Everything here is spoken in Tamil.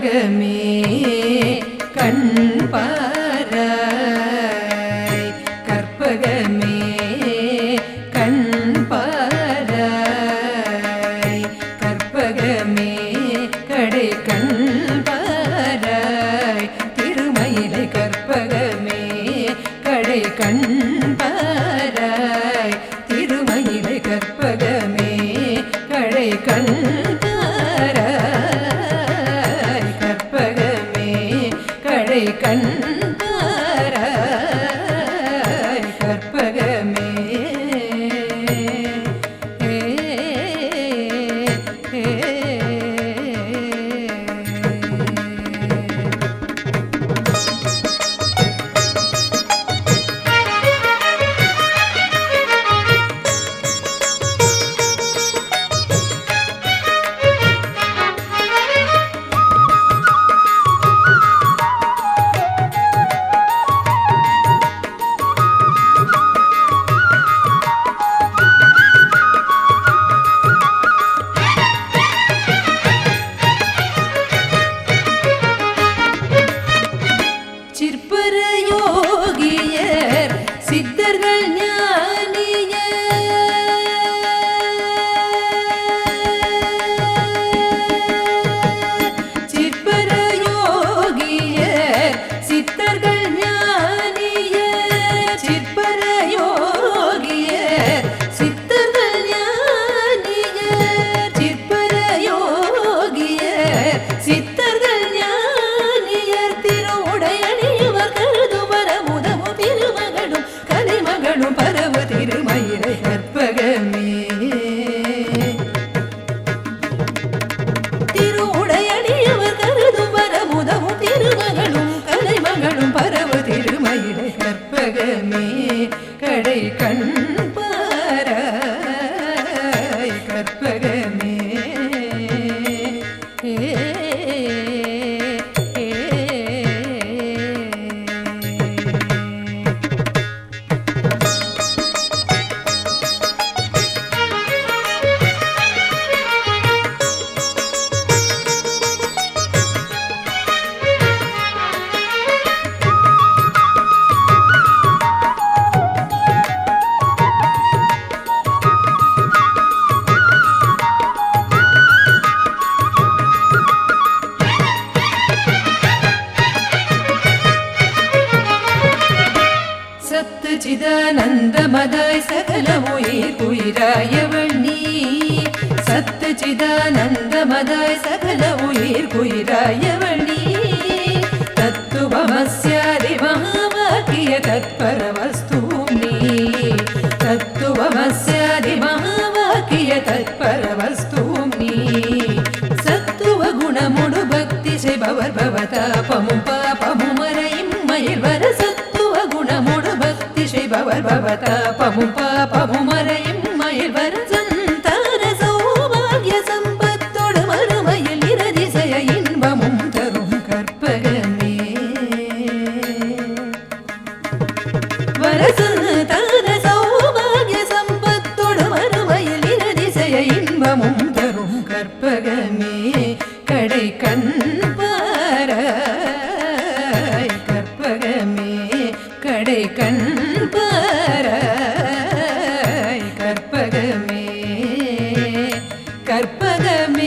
கற்பகமே கண்பாராய் கற்பகமே கண்பாராய் கற்பகமே கடை கண்பாராய் திருமயிலை கற்பகமே கடை கண்பாராய் திருமயிலை கற்பகமே கடை கண்பாராய் கற்பகமே கடை கண்பாராய் கற்பகமே சித்தர்கள் ஞானியர் சிற்பர யோகியர் சித்தர்கள் ஞானியர் சிற்பர யோகியர் சித்தர்கள் ஞானியர் சிற்பர யோகியர் சித்தர்கள் ஞானியர் திருவுடையணியவர் கருதுவரமுதமு திருமகனும் கலைமகனும் பரவு திருமயிலை கற்பகமே திருவுடையணியவர் கருதுவரமுதமும் திருமகனும் கலைமகனும் பரவு திருமயிலை கற்பகமே கடை கண்பாராய் கற்பகமே சத்துச்சிதானந்தமதாய் சகலமுயிர் குயிராயவள் நீ சத்துச்சிதானந்தமதாய் சகலமுயிர் குயிராயவள் நீ தத்துவமஸ்யாதி மகாவாக்கிய தத்பரவஸ்து நீ தத்துவமஸ்யாதி மகாவாக்கிய தத்பரவஸ்து நீ சத்துவ குணமுடு பக்தி செய்பவர் பவதாபமும் பாபமும் மறையும் மயில் வர குணமுடு பக்தி செய்பவர் பவதாபமும் பாபமும் மறையும் மயில் வர சந்தான சௌபாகிய சம்பத்தோடு மறுமையில் இரதிசய இன்பமும் தரும் கற்பகமே வர சந்தான சௌபாகிய சம்பத்தோடு மறுமையில் இரதிசய இன்பமும் தரும் கற்பகமே கடை கண்பாராய் கற்பகமே கடை கண்பாராய் கற்பகமே கற்பகமே